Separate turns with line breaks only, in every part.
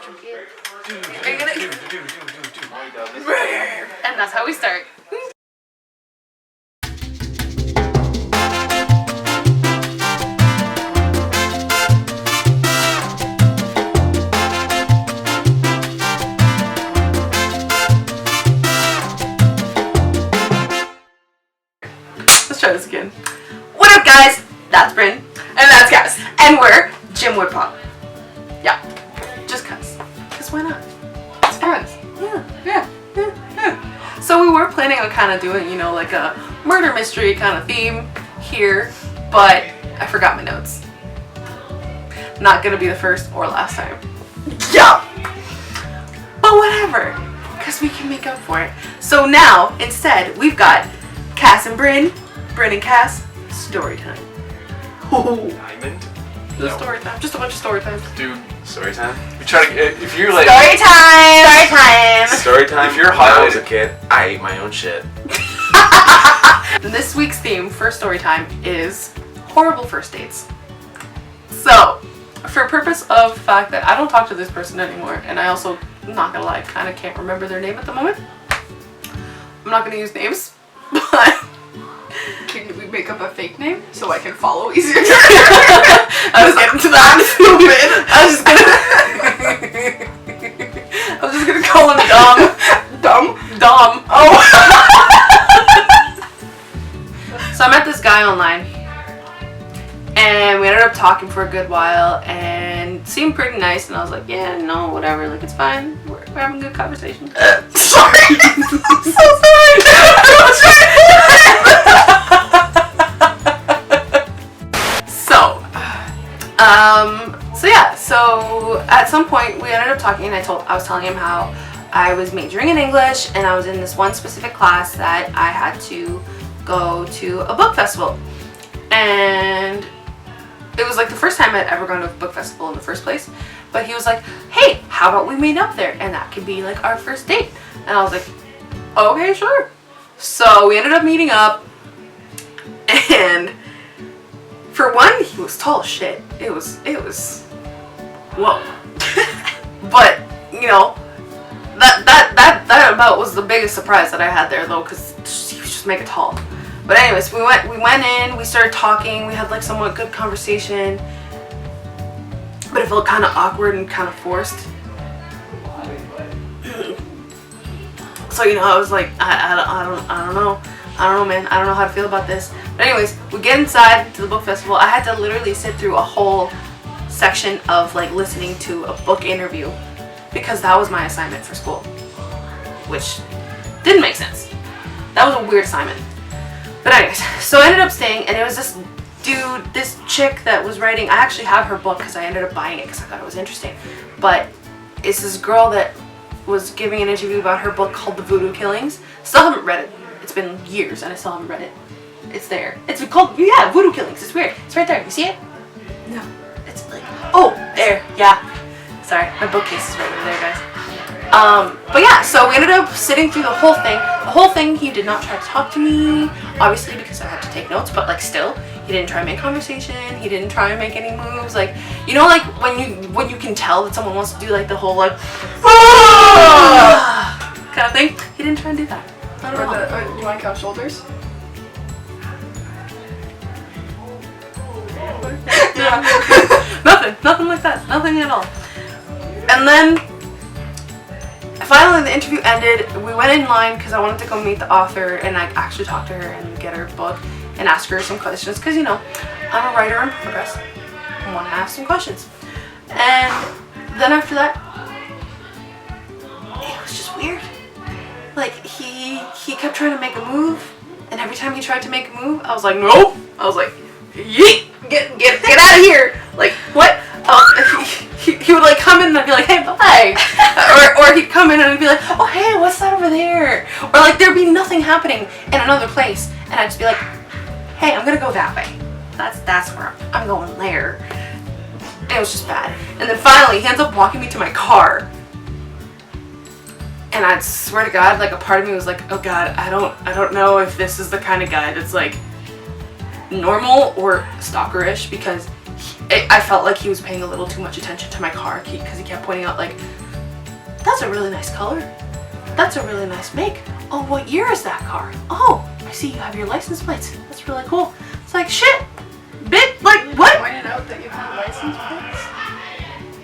Are you gonna... And that's how we start. Let's try this again. What up, guys? That's Bryn. And that's Cass. And we're Jim Woodpop. Yeah. Just cuz. Because why not? It's friends. Yeah. So we were planning on kind of doing, you know, like a murder mystery kind of theme here, but I forgot my notes. Not gonna be the first or last time. Yeah. But whatever. Because we can make up for it. So now, instead, we've got Cass and Bryn. Bryn and Cass. Story time.
Diamond?
Just story time. Just a bunch of story time.
Dude, story time? We try to if you're like
Story time!
Story time. If you're hot when I was a kid, I ate my own shit.
This week's theme for story time is horrible first dates. So, for purpose of the fact that I don't talk to this person anymore, and I also, I'm not gonna lie, kind of can't remember their name at the moment. I'm not gonna use names, but
can we make up a fake name so I can follow easier?
I was getting to that. I was just gonna call him Dom. Dom. Oh. So I met this guy online, and we ended up talking for a good while, and seemed pretty nice. And I was like, yeah, no, whatever, like it's fine. We're having a good conversation. Sorry. I'm so sorry. So yeah, so at some point we ended up talking, and I was telling him how I was majoring in English, and I was in this one specific class that I had to go to a book festival. And it was like the first time I'd ever gone to a book festival in the first place. But he was like, hey, how about we meet up there? And that could be like our first date. And I was like, okay, sure. So we ended up meeting up, and for one, he was tall as shit. It was, whoa. But, you know, that about was the biggest surprise that I had there, though, because he was just mega tall. But anyways, we went in, we started talking, we had like somewhat good conversation, but it felt kind of awkward and kind of forced. So, you know, I was like, I don't know, man. I don't know how to feel about this. But anyways, we get inside to the book festival. I had to literally sit through a whole section of like listening to a book interview because that was my assignment for school, which didn't make sense. That was a weird assignment. But anyways, so I ended up staying, and it was this dude, this chick that was writing. I actually have her book because I ended up buying it because I thought it was interesting. But it's this girl that was giving an interview about her book called The Voodoo Killings. Still haven't read it. It's been years and I still haven't read it. It's there. It's called, yeah, Voodoo Killings. It's weird. It's right there. You see it? No. It's like, oh, there. Yeah. Sorry, my bookcase is right over there, guys. But yeah, so we ended up sitting through the whole thing. The whole thing, he did not try to talk to me, obviously because I had to take notes, but like still, he didn't try to make conversation. He didn't try to make any moves. Like, you know, like when you can tell that someone wants to do like the whole like kind of thing. He didn't try to do that.
Do you want to count shoulders?
Yeah. Nothing like that. Nothing at all. And then finally the interview ended. We went in line because I wanted to go meet the author and like actually talk to her and get her book and ask her some questions because, you know, I'm a writer in progress. I want to ask some questions. And then after that, it was just weird. Like he kept trying to make a move, and every time he tried to make a move, I was like, nope. I was like, yeet, get out of here. Like, what? He would like come in and I'd be like, hey, bye. or he'd come in and I'd be like, oh, hey, what's that over there? Or like there'd be nothing happening in another place, and I'd just be like, hey, I'm gonna go that way. That's where I'm going there. It was just bad. And then finally, he ends up walking me to my car. And I swear to God, like a part of me was like, oh God, I don't know if this is the kind of guy that's like normal or stalkerish, because I felt like he was paying a little too much attention to my car because he kept pointing out like, that's a really nice color. That's a really nice make. Oh, what year is that car? Oh, I see you have your license plates. That's really cool. It's like, shit, bit, like, what?
Pointed out that you have license plates.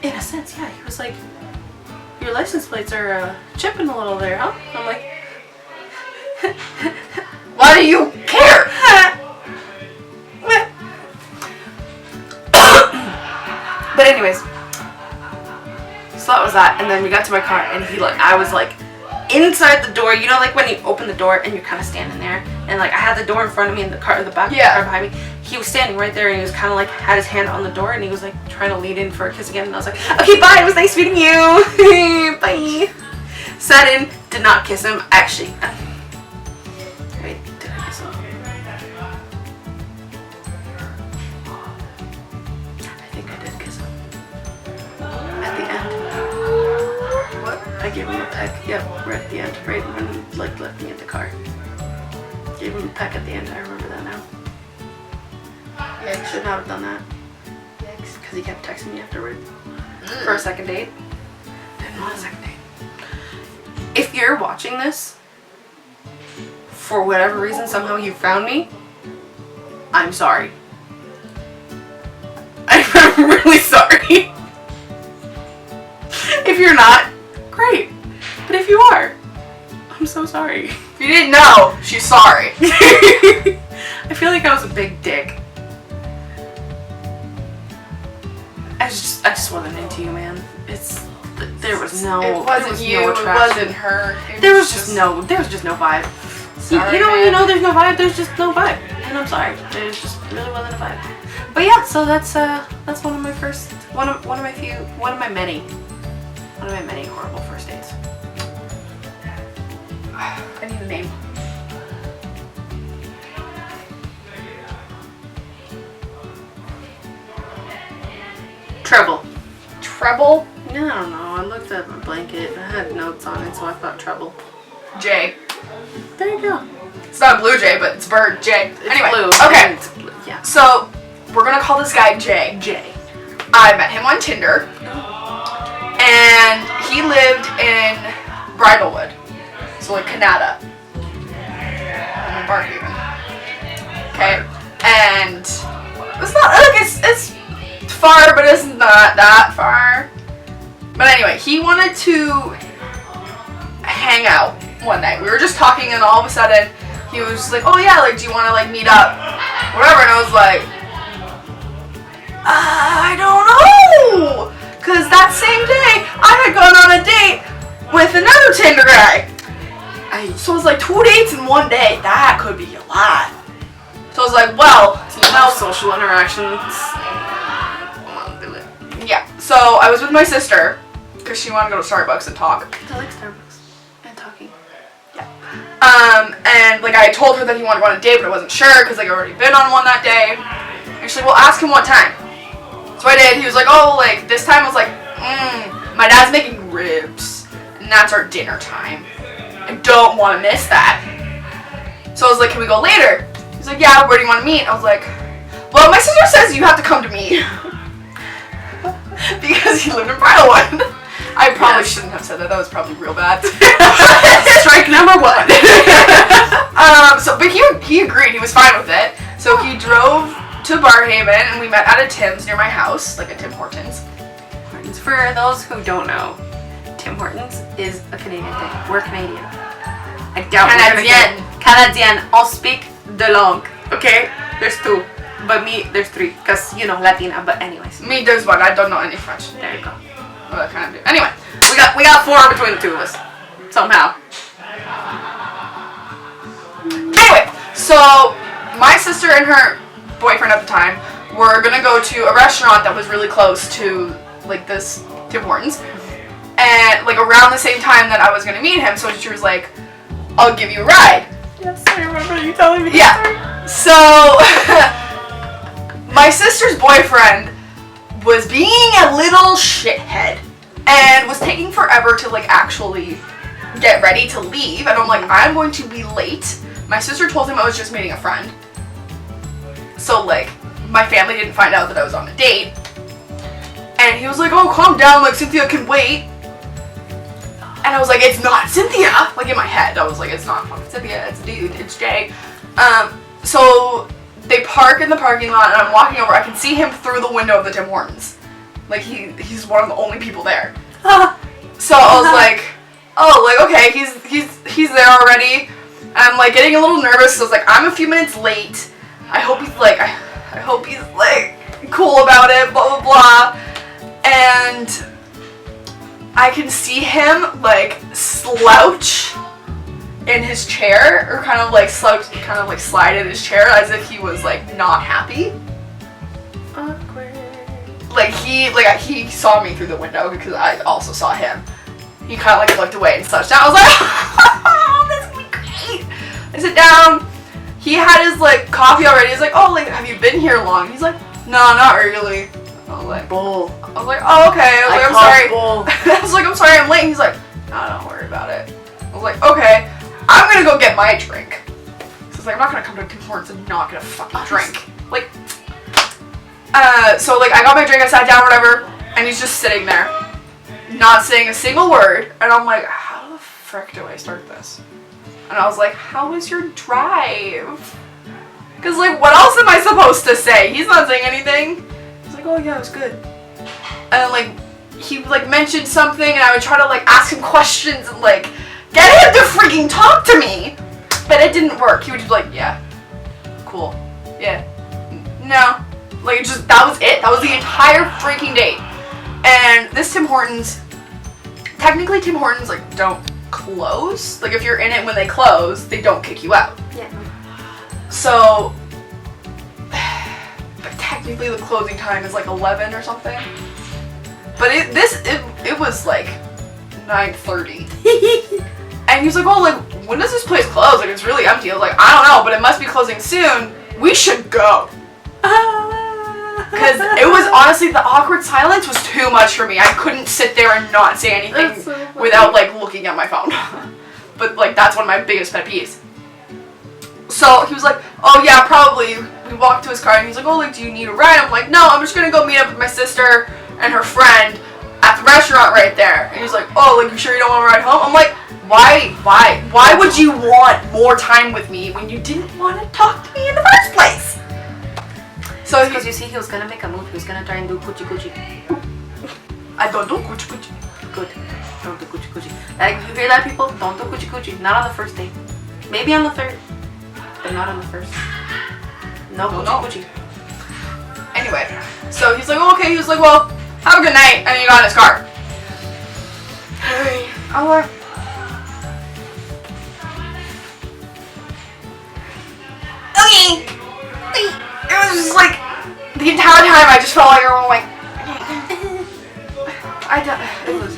In a sense, yeah. He was like, your license plates are chipping a little there, huh? I'm like,
Why do you care?
But anyways, so that was that, and then we got to my car, and I was like inside the door. You know, like when you open the door and you're kind of standing there, and like I had the door in front of me and the back of the car behind me. He was standing right there, and he was kind of like had his hand on the door, and he was like trying to lean in for a kiss again. And I was like, okay, bye. It was nice meeting you. Bye. Sat in, did not kiss him. Actually, wait, did I kiss him? I think I did kiss him. At the end.
What?
I gave him a peck. Yep, right at the end. Right when he like left me at the car. Gave him a peck at the end. I remember that now. I should not have done that.
Yikes.
Because he kept texting me afterward. For a second date. Didn't want a second date. If you're watching this, for whatever reason, somehow you found me, I'm sorry. I'm really sorry. If you're not, great. But if you are, I'm so sorry.
If you didn't know, she's sorry.
I feel like I was a big dick. I just wasn't into you, man. There was no.
It wasn't
there was
you.
No
it
attraction.
wasn't her.
There was just no vibe.
Sorry,
you know,
man.
you know, there's no vibe. There's just no vibe, and I'm sorry. There just really wasn't a vibe. But yeah, so that's one of my many horrible first dates.
I need a name.
Trouble.
Treble.
I don't know. I looked at my blanket. I had notes on it, so I thought trouble.
Jay.
There you go.
It's not a blue jay, but it's bird. Jay.
It's
Anyway.
blue.
Okay.
It's blue. Yeah.
So we're gonna call this guy Jay.
Jay.
I met him on Tinder, and he lived in Bridalwood, so like Canada, in Barhaven. Okay, and it's not like it's far, but it's not that far. But anyway, he wanted to hang out one night. We were just talking, and all of a sudden, he was just like, "Oh yeah, like, do you want to like meet up, whatever?" And I was like, I don't know, cause that same day I had gone on a date with another Tinder guy. So it was like 2 dates in one day. That could be a lot. So I was like, well,
No social interactions.
yeah. So I was with my sister, cause she wanted to go to Starbucks and talk.
I like Starbucks and talking.
And like I told her that he wanted to go on a date, but I wasn't sure, cause like I already been on one that day. And she's like, well, ask him what time. So I did. He was like, oh, like, this time. I was like, my dad's making ribs, and that's our dinner time. I don't want to miss that. So I was like, can we go later? He's like, yeah, where do you want to meet? I was like, well, my sister says you have to come to me. Because he lived in Bridalwood. I probably shouldn't have said that. That was probably real bad.
Strike number 1.
But he agreed. He was fine with it. So he drove to Barhaven, and we met at a Tim's near my house, like a Tim Hortons.
For those who don't know, Tim Hortons is a Canadian thing. We're Canadian. I doubt
Canadien.
Canadien. I'll speak the langue. Okay? There's 2. But me, there's 3. Because, you know, Latina. But anyways.
Me, there's one. I don't know any French.
There you go.
Well, I kind of do. Anyway.
We got 4 between the 2 of us. Somehow.
Anyway, so my sister and her boyfriend at the time were gonna go to a restaurant that was really close to like this Tim Hortons, and like around the same time that I was gonna meet him. So she was like, "I'll give you a ride."
Yes, I remember you telling me.
Yeah. So my sister's boyfriend was being a little shithead and was taking forever to like actually get ready to leave, and I'm like, I'm going to be late. My sister told him I was just meeting a friend, so like my family didn't find out that I was on a date. And he was like, oh, calm down, like Cynthia can wait. And I was like, it's not Cynthia. Like in my head, I was like, it's not fucking Cynthia, it's a dude, it's Jay. So they park in the parking lot, and I'm walking over. I can see him through the window of the Tim Hortons. Like he's one of the only people there. So I was like, oh, like okay, he's there already. And I'm like getting a little nervous. So I was like, I'm a few minutes late. I hope he's like, I hope he's like cool about it. Blah blah blah. And I can see him like slouch in his chair, or kind of like slouch, kind of like slide in his chair as if he was like not happy.
Awkward.
Like he saw me through the window because I also saw him. He kind of like looked away and slouched down. I was like, oh, this is gonna be great. I sit down. He had his like coffee already. He's like, oh, like have you been here long? He's like, no, not really. I was like,
bull.
I was like, oh, okay. I was like, I'm sorry.
Bull.
I was like, I'm sorry, I'm late. He's like, no, don't worry about it. I was like, okay, I'm gonna go get my drink. So I was like, I'm not gonna come to Tim Hortons and not get a fucking drink. Like, so like I got my drink, I sat down, whatever, and he's just sitting there, not saying a single word. And I'm like, how the frick do I start this? And I was like, how was your drive? Because like, what else am I supposed to say? He's not saying anything. He's like, oh yeah, it was good. And then, like, he like mentioned something, and I would try to like ask him questions and like get him to freaking talk to me, but it didn't work. He would just be like, yeah, cool, yeah, no, like just that was it. That was the entire freaking date. And this Tim Hortons, technically Tim Hortons like don't close. Like if you're in it when they close, they don't kick you out.
Yeah.
So, but technically the closing time is like 11 or something. But it was like 9:30. And he was like, oh, like, when does this place close? Like, it's really empty. I was like, I don't know, but it must be closing soon. We should go. Because it was honestly, the awkward silence was too much for me. I couldn't sit there and not say anything without like looking at my phone. But like, that's one of my biggest pet peeves. So he was like, oh yeah, probably. We walked to his car and he's like, oh, like, do you need a ride? I'm like, no, I'm just gonna go meet up with my sister and her friend at the restaurant right there. And he's like, oh, like, you sure you don't want to ride home? I'm like, why would you want more time with me when you didn't want to talk to me in the first place? So
because you see, he was gonna make a move. He was gonna try and do coochie coochie.
I don't do coochie coochie.
Good. Don't do coochie coochie. Like, you hear that, people? Don't do coochie coochie. Not on the first date. Maybe on the third, but not on the first. No coochie coochie.
Anyway, so he's like, oh, okay. He was like, well, have a good night. And then he got in his car.
Oh,
Okay. It was just like the entire time I just felt like I was like, it was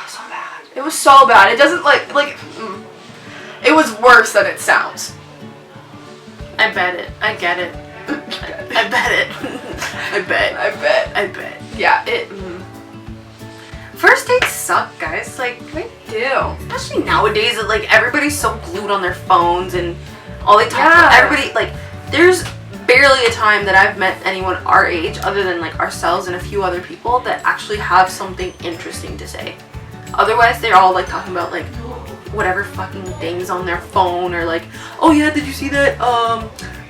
so bad. It was so bad. It doesn't it was worse than it sounds.
I bet it. I get it. I bet it. I bet.
Yeah,
First dates suck, guys. Like,
they do.
especially nowadays, that like everybody's so glued on their phones and all they talk
Yeah.
about. Everybody, like, there's barely a time that I've met anyone our age, other than like ourselves and a few other people, that actually have something interesting to say. Otherwise, they're all like talking about like whatever fucking things on their phone, or like, oh yeah, did you see that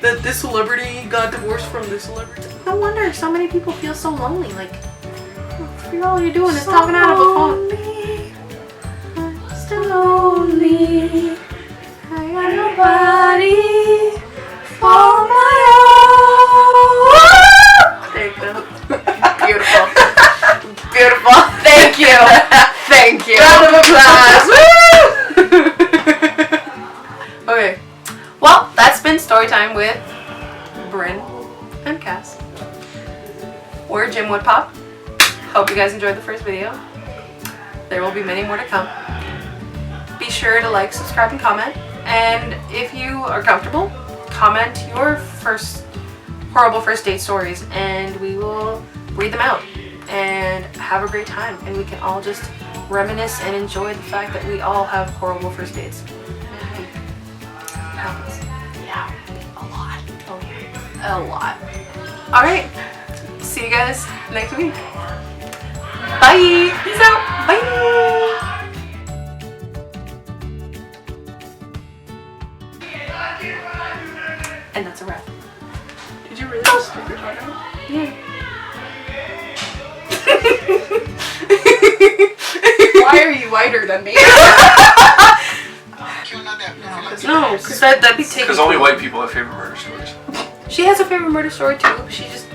that this celebrity got divorced from this celebrity? No wonder so many people feel so lonely. Like, all you're doing is talking out of a phone. Still lonely. I got nobody for my own. There you go. Beautiful. Beautiful.
Thank you. Thank you.
Round of applause. Woo! Okay. Well, that's been story time with Bryn and Cass. We're Jim Woodpop. Hope you guys enjoyed the first video. There will be many more to come. Be sure to like, subscribe, and comment. And if you are comfortable, comment your horrible first date stories, and we will read them out and have a great time. And we can all just reminisce and enjoy the fact that we all have horrible first dates. It happens.
Yeah, a lot.
Oh yeah, a lot. All right. See see you guys next week. Bye. Peace out. Bye. And that's a wrap.
Did you really just stick your tongue out?
Yeah.
Why are you whiter than me?
No, because that'd be taking.
Because only white people have favorite murder stories.
She has a favorite murder story too, but she just.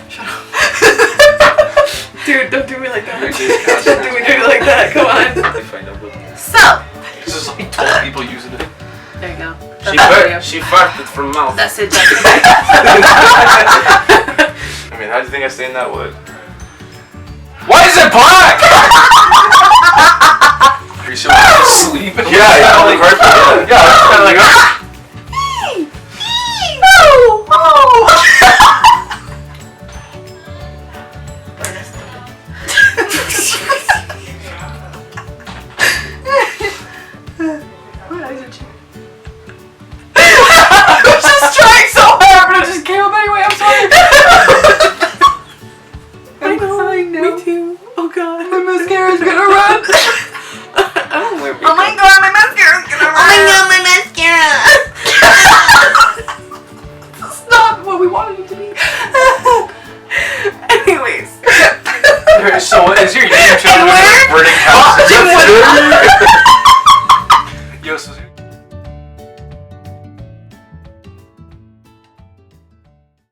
Shut up.
Dude, don't do me like that.
Don't do me
like that. Come on. So.
This is like 12 people using it.
There you go.
She farted from mouth.
That's it.
I mean, how do you think I stay in that wood? Why is it black? Are you still asleep? Yeah, like right there. Yeah, it's kind of like.
What eyes are you? I was just trying so hard, but it just came up anyway. I'm sorry.
I know. Me too. Oh god.
My mascara's gonna run.
Oh my
god, my mascara's gonna run.
Oh my god, my mascara.
It's not what we wanted it to be.
Anyways.
So, is your YouTube channel
And
just like burning houses?